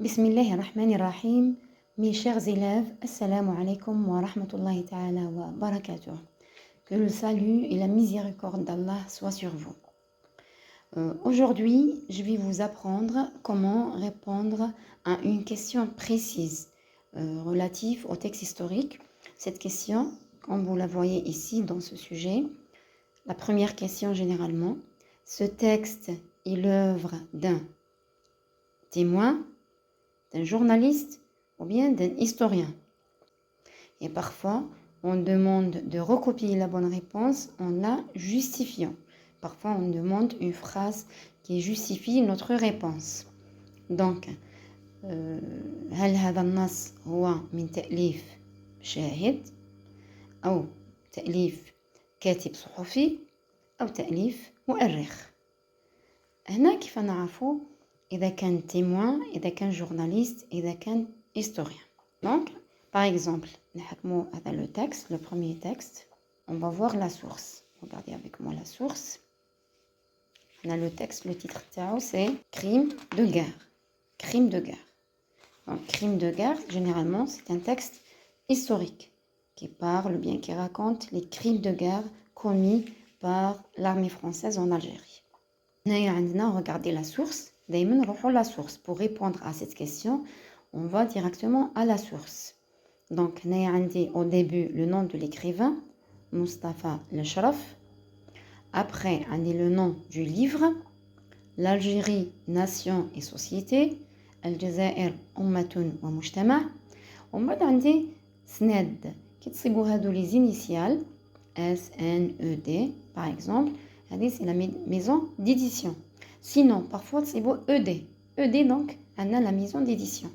Bismillah ar-Rahman ar-Rahim. Mes chers élèves, Assalamu alaikum wa rahmatullahi ta'ala wa barakatuh. Que le salut et la miséricorde d'Allah soient sur vous. Aujourd'hui, je vais vous apprendre comment répondre à une question précise relative au texte historique. Cette question, comme vous la voyez ici dans ce sujet, la première question généralement, ce texte est l'œuvre d'un témoin, d'un journaliste ou bien d'un historien. Et parfois, on demande de recopier la bonne réponse en la justifiant. Parfois, on demande une phrase qui justifie notre réponse. Donc, هل هذا النص هو من تأليف شاهد أو تأليف كاتب صحفي أو تأليف مؤرخ. هنا كيف نعرفوا إذا كان témoin, إذا كان journaliste, إذا كان historien. Donc, par exemple, نحكموا هذا le texte, le premier texte, on va voir la source. Regardez avec moi la source. On a le texte, le titre تاعو c'est crime de guerre. Crime de guerre. Donc, crime de guerre, généralement, c'est un texte historique qui parle, bien qui raconte les crimes de guerre commis par l'armée française en Algérie. Regardez la source. La source. Pour répondre à cette question, on va directement à la source. Donc, au début, le nom de l'écrivain, Mustafa Lechraf. Après, on a le nom du livre, l'Algérie, nation et société, Al-Jazair, ummatun wa mujtama. On va عندي SNED. كتصيبوا هادو les initiales SNED par exemple. C'est la maison d'édition. Sinon, parfois, c'est beau ED. ED, donc, on a la maison d'édition.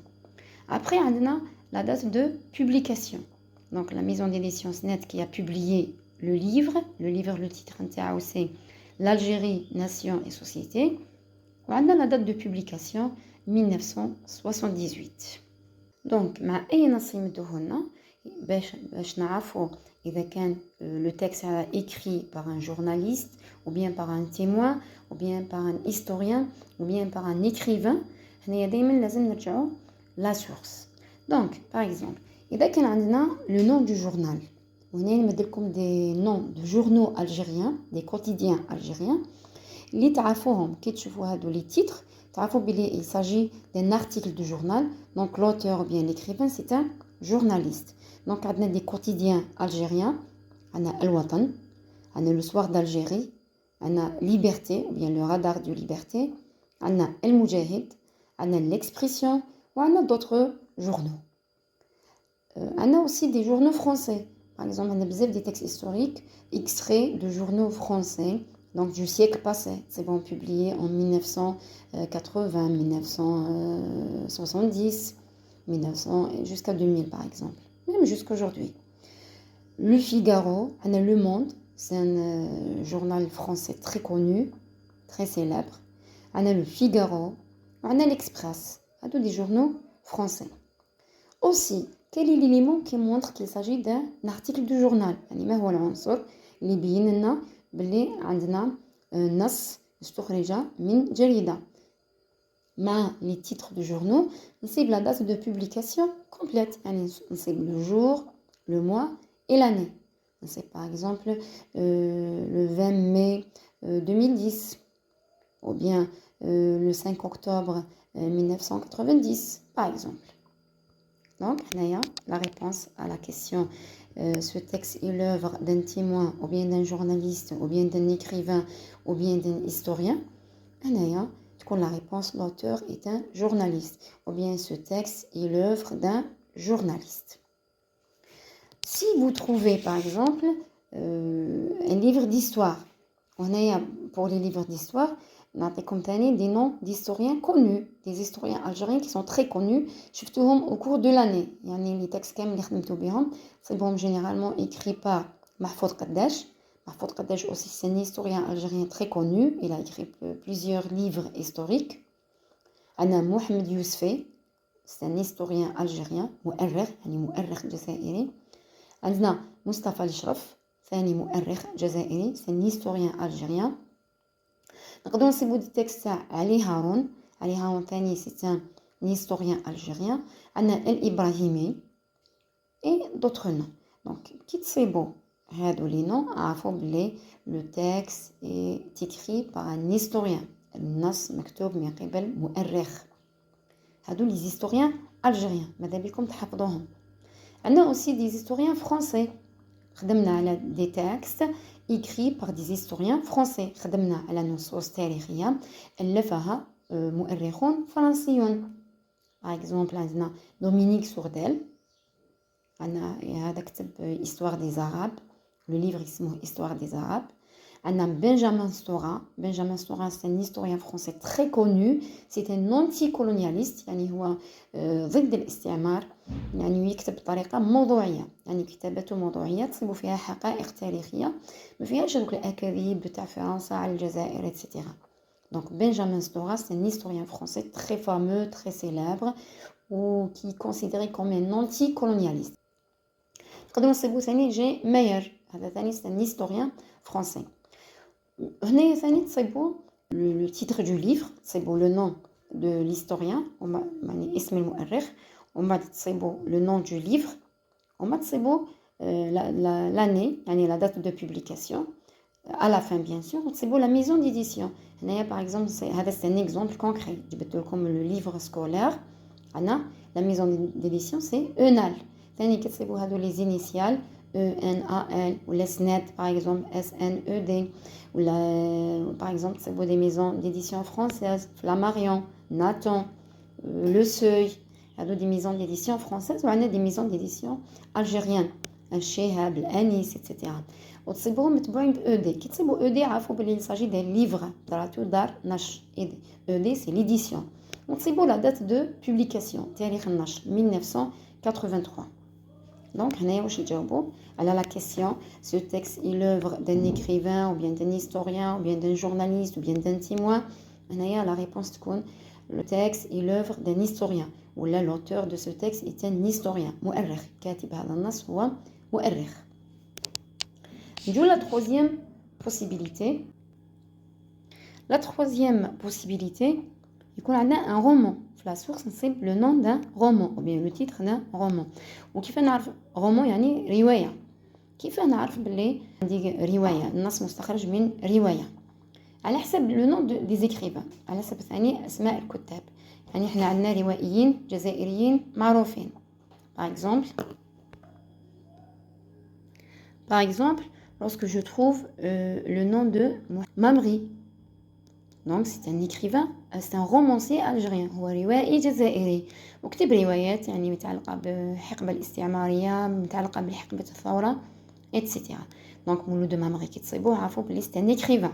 Après, on a la date de publication. Donc, la maison d'édition SNED qui a publié le livre, le titre, c'est l'Algérie, nation et société. On a la date de publication 1978. Donc, مع أي نص يمدوه لنا باش نعرفوا إذا كان le texte écrit par un journaliste ou bien par un témoin ou bien par un historien ou bien par un écrivain. هنا دايما لازم نرجعوا la source. Donc, par exemple, إذا كان عندنا le nom du journal. وهنا نمد لكم des noms de journaux algériens, des quotidiens algériens. اللي تعرفوهم كي تشوفوا هادو les titres, تعرفوا بلي il s'agit d'un article du journal. Donc l'auteur ou bien l'écrivain, c'est un journaliste. Donc on a des quotidiens algériens, on a El Watan, on a le Soir d'Algérie, on a Liberté ou bien le Radar de Liberté, on a El Moujahid, on a l'Expression, ou on a d'autres journaux. On a aussi des journaux français. Par exemple, on a des textes historiques extraits de journaux français, donc du siècle passé. C'est bon, publié en 1980, 1970, 1900 jusqu'à 2000 par exemple, même jusqu'à aujourd'hui. Le Figaro, on a Le Monde, c'est un journal français très connu, très célèbre. On a Le Figaro, on a l'Express, on a des journaux français. Aussi, quel est l'élément qui montre qu'il s'agit d'un article du journal؟ يعني ما هو العنصر اللي بين لنا بلي عندنا نص استخرج من جريدة. مع les titres de journaux, نصيب la date de publication complète. يعني نصيب le jour, le mois et l'année. C'est par exemple le 20 mai 2010 ou bien le 5 octobre 1990 par exemple. Donc, la réponse à la question, ce texte est l'œuvre d'un témoin, ou bien d'un journaliste, ou bien d'un écrivain, ou bien d'un historien. La réponse, l'auteur est un journaliste, ou bien ce texte est l'œuvre d'un journaliste. Si vous trouvez, par exemple, un livre d'histoire, pour les livres d'histoire, نعطيكم تاني des noms d'historiens connus, des historiens algériens qui sont très connus, شفتوهم au cours de l'année. يعني les textes كامل اللي خدمتو بهم c'est bon généralement écrit par Mahfoud Qaddash. Mahfoud Qaddash aussi c'est un historien algérien très connu, il a écrit plusieurs livres historiques. أنا Mohamed Yousfi, c'est un historien algérien, مؤرخ يعني مؤرخ جزائري. عندنا مصطفى الشرف ثاني مؤرخ جزائري, c'est un historien algérien. نقدروا نصيبوا دي تكست تاع علي هارون. علي هارون ثاني سي ان un historien algérien, Anna El Ibrahimi et d'autres noms. Donc, Kitsebo, les noms, le texte est écrit par un historien. النص مكتوب من قبل مؤرخ. هادو les historiens algériens. ماذا بكم تحفظوهم. عندنا aussi des historiens français. خدمنا على des textes écrits par des historiens français. خدمنا على نصوص تاريخية ألفها مؤرخون فرنسيون. Par exemple, عندنا Dominique Sourdel. هذا كتب Histoire des Arabes. Le livre اسمه Histoire des Arabes. On a Benjamin Stora. Benjamin Stora, c'est un historien français très connu. C'est un anticolonialiste. يعني هو ضد الاستعمار. يعني يكتب بطريقة موضوعية. يعني كتابته موضوعية تصيبوا فيها حقائق تاريخية. ما فيهاش هذوك الأكاذيب بتاع فرنسا على الجزائر etc. Donc Benjamin Stora, c'est un historien français très fameux, très célèbre, ou qui est considéré comme un anticolonialiste. نقدروا نصيبوا ثاني جي ماير. هذا ثاني c'est un historien français. هنا ثاني تصيبوا le titre du livre, تصيبوا le nom de l'historien, يعني اسم المؤرخ, ومن بعد تصيبوا le nom du livre, ومن بعد تصيبوا l'année, يعني la date de publication, à la fin bien sûr, وتصيبوا la maison d'édition. هنايا par exemple هذا c'est un exemple concret. جبت لكم le livre scolaire. أنا la maison d'édition c'est ENAL. ثاني كتصيبوا هادو les initiales ENAL ou les SNED par exemple SNED ou par exemple c'est des maisons d'édition françaises Flammarion, Nathan, Le Seuil, هادو des maisons d'édition françaises ou des maisons d'édition algériennes الشهاب الأنيس etc. وتصيبوهم متبوعين ب ED. كي تصيبوا ED عرفوا بلي il s'agit d'un livre دراتو دار نشر. ED c'est l'édition. وتصيبوا la date de publication تاريخ النشر 1983. Donc, à la question, ce texte est l'œuvre d'un écrivain, ou bien d'un historien, ou bien d'un journaliste, ou bien d'un témoin. La réponse est le texte est l'œuvre d'un historien, ou là l'auteur de ce texte est un historien. مؤرخ كاتب هذا النص هو مؤرخ. La troisième possibilité. La troisième possibilité, يكون عندنا un roman. في la source نصيب le nom d'un roman ou bien le titre d'un roman. وكيف نعرف roman يعني رواية. كيف نعرف باللي عندي رواية النص مستخرج من رواية على حسب le nom des écrivains. على حسب ثاني أسماء الكتاب. يعني احنا عندنا روائيين جزائريين معروفين. Par exemple, lorsque je trouve le nom de Mamri. Donc c'est un écrivain, c'est un romancier algérien. هو روائي جزائري وكتب روايات يعني متعلقة بالحقبة الاستعمارية متعلقة بحقبة الثورة etc. Donc مولود مامغي كي تصيبوه عرفوا بلي c'est un écrivain.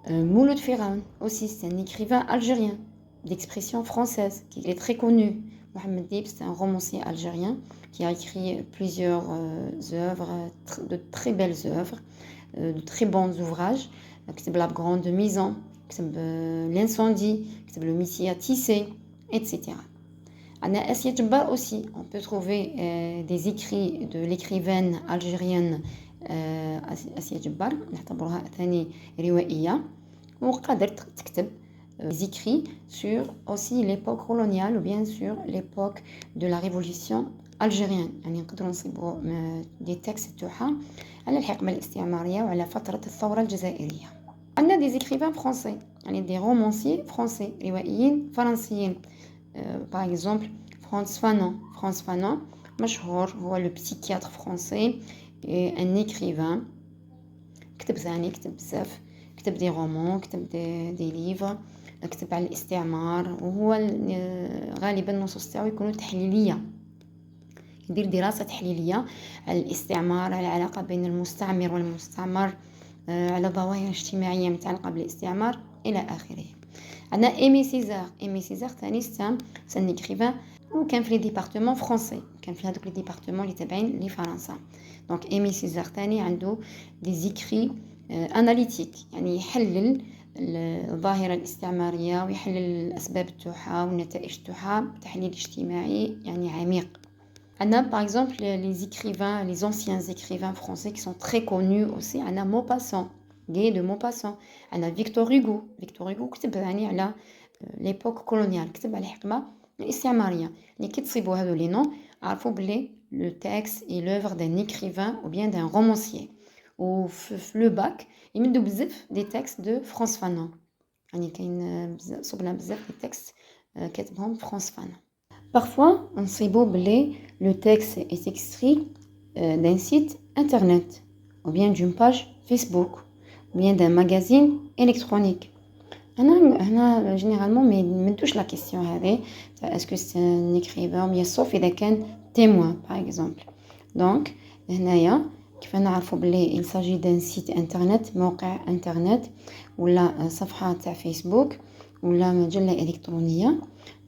مولود فرعون aussi c'est un écrivain algérien d'expression française qui est très connu. Mohamed Dib c'est un romancier algérien qui a écrit plusieurs œuvres, de très belles œuvres, de très bons ouvrages. كتب La Grande Maison, كتب L'incendie, كتب Le Messier tissé, etc. Anna Assia Djabbar aussi, on peut trouver des écrits de l'écrivaine algérienne Assia Djabbar, نعتبرها ثاني روائية وقدرت تكتب des écrits sur aussi l'époque coloniale ou bien sur l'époque de la révolution algérienne. يعني نقدروا نصيبوا des textes تاعها على الحقبة الاستعمارية وعلى فترة الثورة الجزائرية. عندنا des écrivains français, يعني des romanciers français, روائيين فرنسيين. Par exemple, Frantz Fanon. Frantz Fanon, مشهور هو le psychiatre français et un écrivain. كتب ثاني كتب بزاف, كتب des romans, كتب des livres, كتب على الاستعمار وهو غالبا النصوص تاعو يكونوا تحليلية. يدير دراسة تحليلية على الاستعمار, على العلاقة بين المستعمر والمستعمر, على ظواهر اجتماعية متعلقة بالاستعمار إلى آخره. عندنا إيمي سيزار. إيمي سيزار ثاني سان إكريفان وكان في لي ديبارتمون فرونسي, كان في هذوك لي ديبارتمون اللي تابعين لفرنسا. دونك إيمي سيزار ثاني عنده دي زيكري أناليتيك, يعني يحلل الظاهرة الاستعمارية ويحلل الأسباب تاعها والنتائج تاعها بتحليل اجتماعي يعني عميق. عندنا par exemple les écrivains, les anciens écrivains français qui sont très connus aussi. عندنا Maupassant, Guy de Maupassant. عندنا Victor Hugo. Victor Hugo كتب يعني على l'époque coloniale كتب على الحقبة الاستعمارية. اللي كي تصيبوا هادو لي نون عرفوا بلي le texte est l'œuvre d'un écrivain ou bien d'un romancier. وفي لو باك يمدوا بزاف دي تكست دو فرانس فانون، يعني كاين بزاف صبنا بزاف دي تكست كاتبهم فرانس فانون. Parfois, نصيبوا بلي le texte est extrait d'un site internet ou bien d'une page Facebook ou bien d'un magazine électronique. هنا généralement ما يمدوش لا كيسيون هذه est-ce que c'est un écrivain bien sauf إذا كان témoin par exemple. Donc هنايا كيف نعرفوا بلي il s'agit d'un site internet موقع انترنت ولا صفحة تاع فيسبوك ولا مجلة إلكترونية.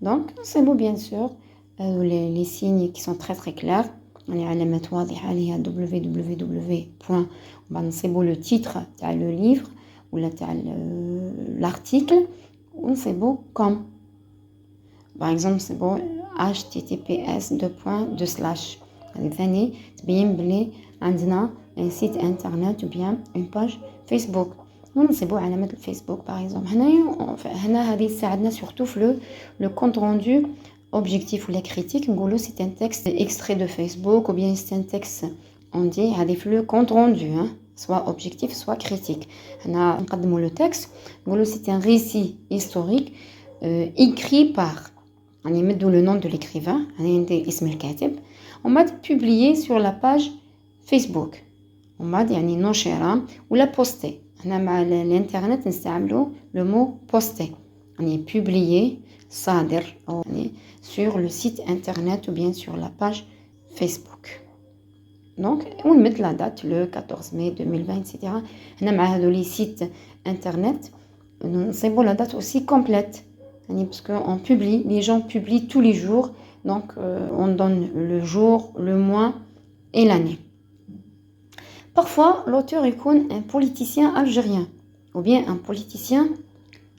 Donc نصيبوا bien sûr les signes qui sont très très clairs، يعني علامات واضحة اللي هي www. وبعد نصيبوا le titre تاع le livre ولا تاع l'article ونصيبوا comme par exemple نصيبوا https:// هذه ثاني تبين بلي عندنا un site internet ou bien une page Facebook ونصيبوا علامة الفيسبوك par exemple. هنا هذه تساعدنا surtout في le compte rendu objectif ou la critique. نقولوا c'est un texte extrait de Facebook ou bien c'est un texte on dit هذه في le compte rendu soit objectif soit critique. هنا نقدموا le texte نقولوا c'est un récit historique écrit par يعني يمدوا le nom de l'écrivain يعني عندي اسم الكاتب ومن بعد publié sur la page Facebook ومن بعد يعني نشر ولا posté. هنا مع الانترنت نستعملوا le mot posté يعني publié صادر أو يعني sur le site internet ou bien sur la page Facebook. Donc ونمد la date le 14 mai 2020 etc. هنا مع هذو لي سيت internet نصيبوا la date aussi complète parce qu'on publie, les gens publient tous les jours, donc on donne le jour, le mois et l'année. Parfois, l'auteur est un politicien algérien ou bien un politicien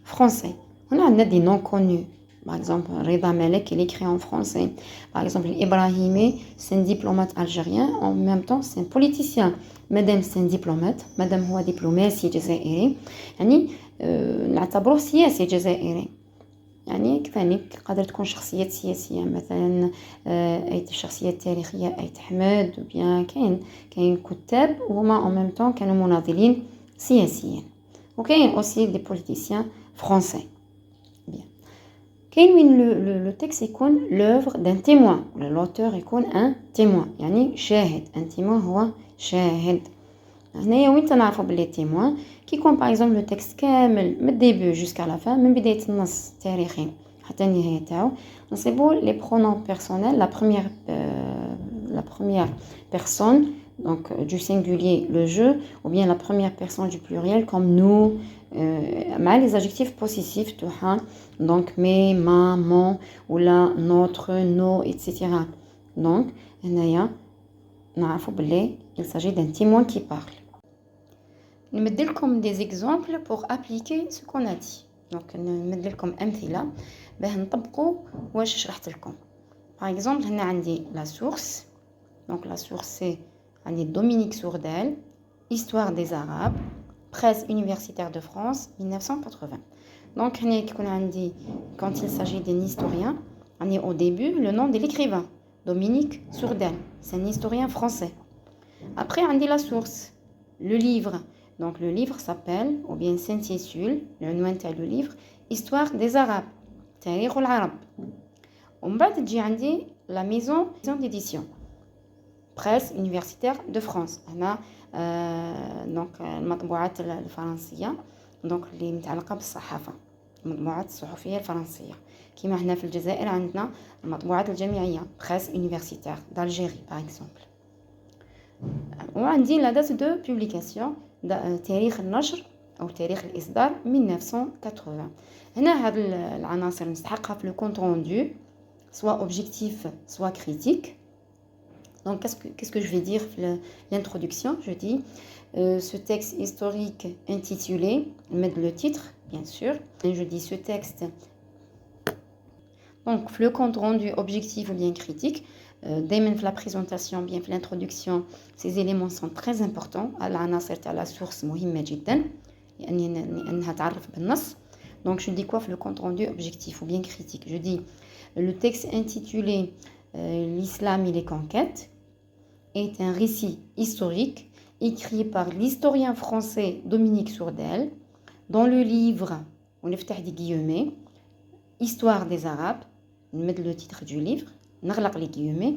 français. On a des noms connus. Par exemple, Reda Malek, il écrit en français. Par exemple, Ibrahimi, c'est un diplomate algérien. En même temps, c'est un politicien. Madame, c'est un diplomate. Madame, هو diplomatie جزائري. يعني نعتبروه سياسي جزائري. يعني كذلك قادر تكون شخصيات سياسية مثلا أي شخصيات تاريخية أي حماد وبيان كاين كتاب وهما en même temps كانوا مناضلين سياسيين وكاين aussi des politiciens français. Bien. كاين وين le texte يكون l'œuvre d'un témoin l'auteur يكون un témoin يعني شاهد un témoin هو شاهد. هنايا وين تنعرفوا بلي témoin كي يكون باغ اكزومبل لو تكست كامل من الديبي جوسكا لا فان من بدايه النص التاريخي حتى النهايه تاعو نصيبوا لي برونون بيرسونيل لا première personne donc du singulier le je ou bien la première personne du pluriel comme nous مع les adjectifs possessifs توها donc mais ma mon ou la notre nos etc. donc هنايا نعرفوا بلي il s'agit d'un témoin qui parle. نمد لكم des exemples pour appliquer ce qu'on a dit. Donc نمد لكم أمثلة باه نطبقوا واش شرحت لكم. Par exemple هنا عندي la source. Donc la source c'est عندي Dominique Sourdel, Histoire des Arabes, Presse universitaire de France 1980. Donc هنا كيكون عندي quand il s'agit d'un historien عندي au début le nom de l'écrivain Dominique Sourdel. C'est un historien français. Après عندي la source, le livre. Donc le livre s'appelle, ou bien s'intitule, le nom du livre, Histoire des Arabes, تاريخ العرب. ومن بعد تجي عندي la maison d'édition, Presse universitaire de France. هنا donc المطبوعات الفرنسية donc اللي متعلقة بالصحافة المطبوعات الصحفية الفرنسية. كما هنا في الجزائر عندنا المطبوعات الجامعية Presse universitaire d'Algérie par exemple. وعندي la date de publication تاريخ النشر أو تاريخ الإصدار 1980. هنا هاد العناصر نستحقها في le compte rendu soit objectif soit critique. Donc qu'est-ce que je vais dire في l'introduction? Je dis ce texte historique intitulé, mettre le titre bien sûr. Et je dis ce texte donc le compte rendu objectif ou bien critique. دائما في la présentation bien في l'introduction ces éléments sont très importants. العناصر تاع la source مهمة جدا لأنها تعرف بالنص. Donc, je dis quoi le compte rendu objectif ou bien critique? Je dis le texte intitulé L'islam et les conquêtes est un récit historique écrit par l'historien français Dominique Sourdel dans le livre, on ouvre des guillemets, Histoire des Arabes, on met le titre du livre, نغلق les guillemets,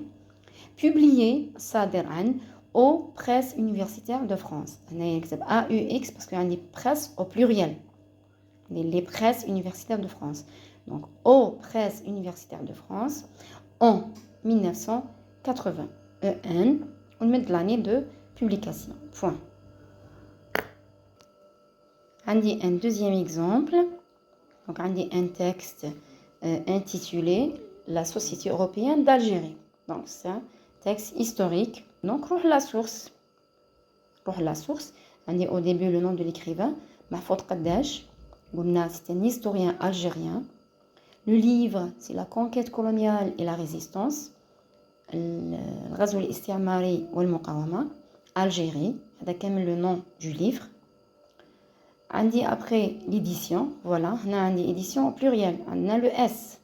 publié صادرا aux presses universitaires de France. On a AUX parce qu'il y a des presses au pluriel. Les presses universitaires de France. Donc, aux presses universitaires de France en 1980. EN, on met de l'année de publication. Point. On dit un deuxième exemple. Donc, on dit un texte intitulé La Société européenne d'Algérie. Donc, c'est un texte historique. Donc, روح la source. روح la source. On dit au début le nom de l'écrivain, Mahfoud Qaddash. C'est un historien algérien. Le livre, c'est La conquête coloniale et la résistance. الغزو الاستعماري والمقاومة Algérie. هذا كامل le nom du livre. عندي après l'édition, voilà, on a عندي édition au pluriel, on a le S.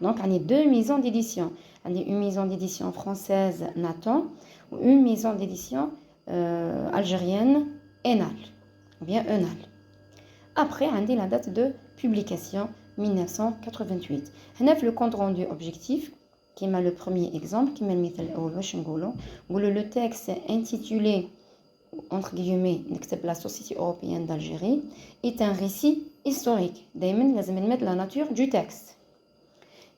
Donc on a deux maisons d'édition. On a une maison d'édition française Nathan ou une maison d'édition algérienne Enal ou bien Enal. Après on a la date de publication 1988. On a le compte rendu objectif qui est le premier exemple, qui est le texte intitulé entre guillemets, la Société européenne d'Algérie, est un récit historique. D'ailleurs, لازم نمد la nature du texte.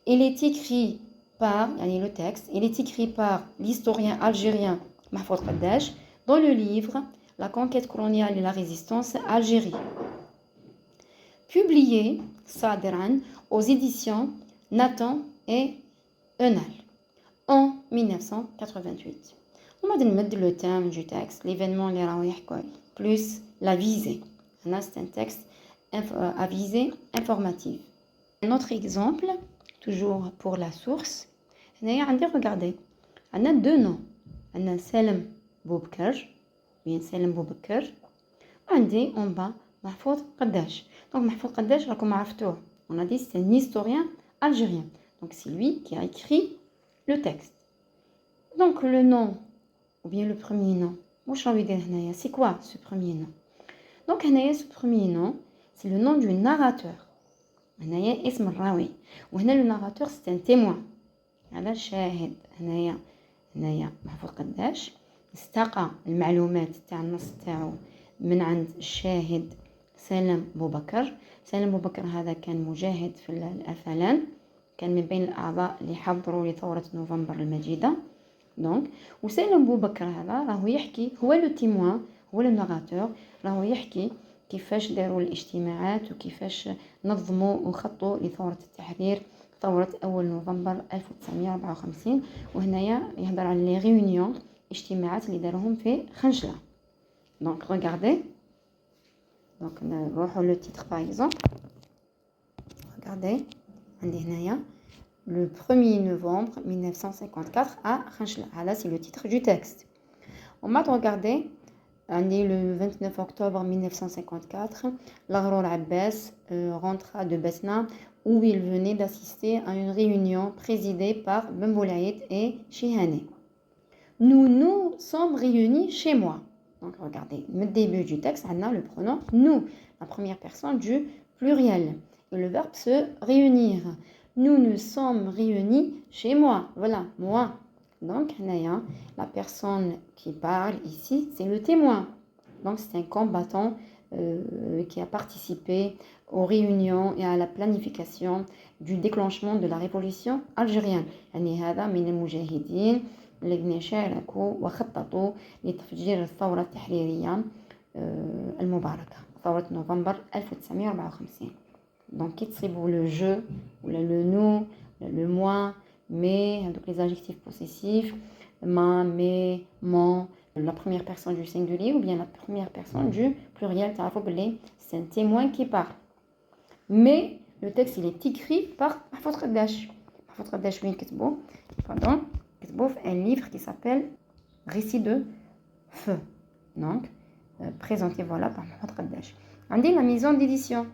Il est écrit par, le texte, il est écrit par l'historien algérien Mahfoud Qaddash dans le livre La conquête coloniale et la résistance Algérie. Publié, Sadran, aux éditions Nathan et Enal en 1988. On va mettre le thème du texte, l'événement, plus la visée. C'est un texte à visée informative. Un autre exemple, toujours pour la source, regardez, on a deux noms. On a Salem Boubkar, bien Salem Boubkar, on dit en bas Mahfoud Qaddash. Donc Mahfoud Qaddash, on a dit c'est un historien algérien. Donc c'est lui qui a écrit le texte. Donc le nom, ou bien le premier nom, c'est quoi ce premier nom? Donc ce premier nom, c'est le nom du narrateur. Le narrateur, c'est un témoin. هذا الشاهد هنايا محفوظ قداش استقى المعلومات تاع النص تاعو من عند الشاهد سالم بوبكر. سالم بوبكر هذا كان مجاهد في الأفلان، كان من بين الأعضاء اللي حضروا لثورة نوفمبر المجيدة. دونك وسالم بوبكر هذا راهو يحكي، هو لو تيموان، هو لو ناراتور، راهو يحكي كيفاش داروا الاجتماعات وكيفاش نظموا وخطوا لثورة التحرير، ثورة أول نوفمبر 1954. وهنايا يهضر على لي ريونيون، اجتماعات اللي داروهم في خنجلة. دونك regardez. دونك نروحوا لو تيتر باغ اكزومبل. regardez عندي هنايا le 1er novembre 1954 à Khanchla. Là, c'est le titre du texte. On va regarder. Le 29 octobre 1954, Laghrour Abbas rentra de Besna où il venait d'assister à une réunion présidée par Ben Boulaïd et Chihane. Nous sommes réunis chez moi. Donc regardez, le début du texte, on a le pronom nous, la première personne du pluriel. Et le verbe se réunir. Nous sommes réunis chez moi. Voilà, moi. Donc, la personne qui parle ici, c'est le témoin. Donc, c'est un combattant qui a participé aux réunions et à la planification du déclenchement de la révolution algérienne. هذا من المجاهدين الذين شاركوا وخططوا لتفجير الثورة التحريرية المباركة، ثورة نوفمبر 1954. Donc, كيتصيبوا le je, ou le nous, le moi, mais, donc les adjectifs possessifs, ma, mes, mon, la première personne du singulier ou bien la première personne du pluriel, c'est un témoin qui parle. Mais le texte, il est écrit par Mahfoud Qaddash. Mahfoud Qaddash, oui, pardon, un livre qui s'appelle Récit de feu. Donc, présenté voilà par Mahfoud Qaddash. On dit la maison d'édition.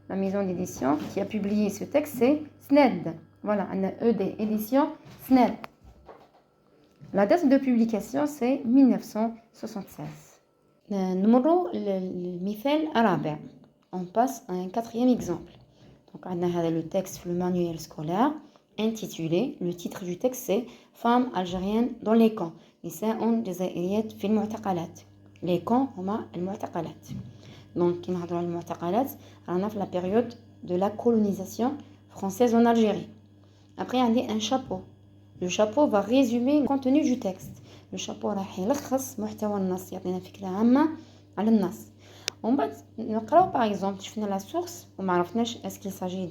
la maison d'édition qui a publié ce texte, c'est SNED. Voilà, on a ED, édition SNED. La date de publication, c'est 1976. Numéro المثال الرابع. On passe à un quatrième exemple. Donc, on a le texte, le manuel scolaire, intitulé, le titre du texte, c'est Femmes algériennes dans les camps. نساء جزائريات في المعتقلات. Les camps هما المعتقلات. Donc, qui نهضروا على المعتقلات, رانا في la période de la colonisation française en Algérie. Après, on a un chapeau. Le chapeau va résumer le contenu du texte. Le chapeau راح يلخص محتوى النص يعطينا فكرة عامة على النص. ومن بعد نقراو par exemple شفنا la source وما عرفناش est-ce qu'il s'agit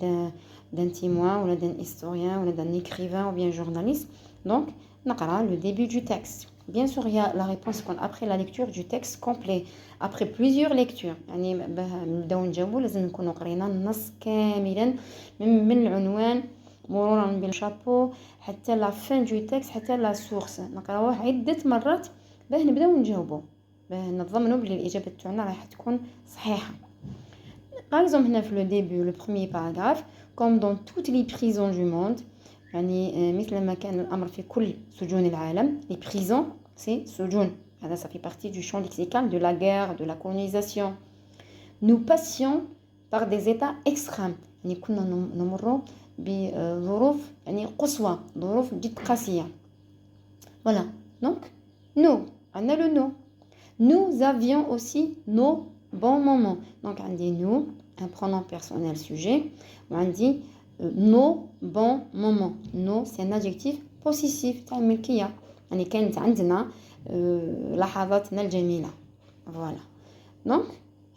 d'un témoin ou d'un historien ou d'un écrivain ou bien journaliste. Donc نقرا le début du texte. Bien sûr, il y a la réponse après la lecture du texte complet, après plusieurs lectures. يعني نبداو نجاوبوا لازم نكونوا قرينا النص كاملا من العنوان مرورا بالشابو حتى لا فين دو تكست حتى لا سورس نقراوه عده مرات باه نبداو نجاوبوا باه نضمنوا بلي الاجابه تاعنا راح تكون صحيحه. Par exemple, هنا في le début, le premier paragraphe, comme dans toutes les prisons du monde, يعني مثل ما كان الامر في كل سجون العالم. Les prisons, c'est سجون. هذا ça fait partie du champ lexical de la guerre, de la colonisation. Nous passions par des états extrêmes. يعني كنا نمروا بظروف يعني قصوى ظروف جد قاسية. Voilà. Donc, nous, on a le nous. Nous avions aussi nos bons moments. Donc, on dit nous, un pronom personnel sujet. On dit nos bons moments. Nos, c'est un adjectif possessif. تاع الملكية. يعني كانت عندنا لحظاتنا الجميلة. Voilà. Donc,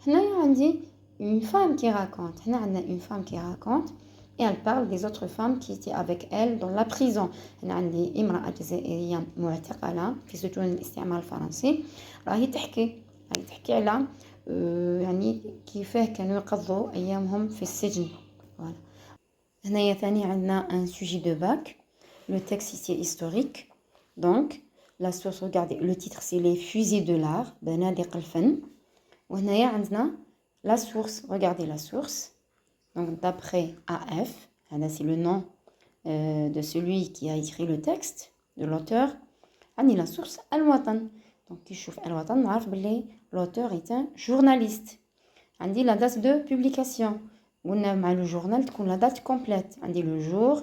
هنايا عندي une femme qui raconte. هنا عندنا une femme qui raconte. Et elle parle des autres femmes qui étaient avec elle dans la prison. هنا عندي امرأة جزائرية معتقلة في سجون الاستعمار الفرنسي. راهي تحكي على يعني كيفاه كانوا يقضوا أيامهم في السجن. Voilà. هنايا ثاني عندنا un sujet de bac. Le texte ici est historique. Donc, la source, regardez, le titre c'est Les fusées de l'art, بنادق الفن. وهنايا عندنا la source, regardez la source. Donc, d'après AF, c'est le nom de celui qui a écrit le texte, de l'auteur. La source, Al-Watan. Donc, qui chauffe Al-Watan, l'auteur est un journaliste. La date de publication. Le journal, la date complète. Le jour,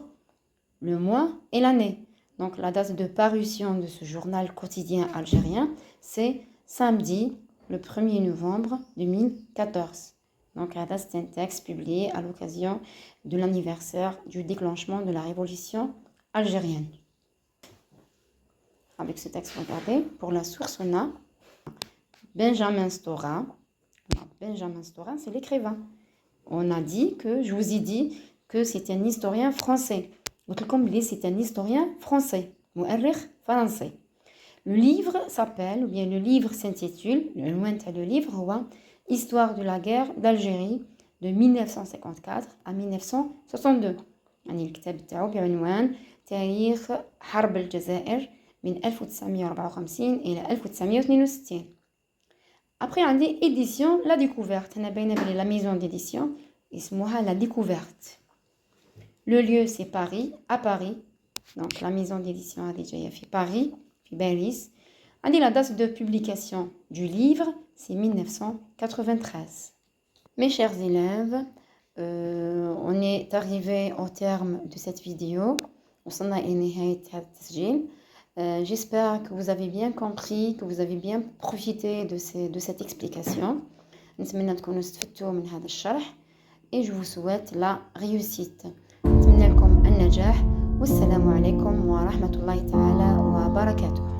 le mois et l'année. Donc, la date de parution de ce journal quotidien algérien, c'est samedi, le 1er novembre 2014. Donc, c'est un texte publié à l'occasion de l'anniversaire du déclenchement de la révolution algérienne. Avec ce texte, regardez, pour la source, on a Benjamin Stora. Benjamin Stora, c'est l'écrivain. On a dit que, je vous ai dit que c'est un historien français. Comme c'est un historien français. مؤرخ français. Le livre s'appelle, ou bien le livre s'intitule, le livre, Histoire de la guerre d'Algérie de 1954 à 1962. يعني الكتاب تاعو بعنوان تاريخ حرب الجزائر من 1954 إلى 1962. Après عندي édition La Découverte. هنا باينة بلي la maison d'édition اسمها La Découverte. Le lieu c'est Paris, à Paris. Donc la maison d'édition a déjà fait Paris, puis Paris. عندي la date de publication du livre, c'est 1993. Mes chers élèves, on est arrivé au terme de cette vidéo. وصلنا إلى نهاية هذا التسجيل. J'espère que vous avez bien compris, que vous avez bien profité de cette explication. نتمنى تكونوا استفدتوا من هذا الشرح. Et je vous souhaite la réussite. نتمنى لكم النجاح والسلام عليكم ورحمة الله تعالى وبركاته.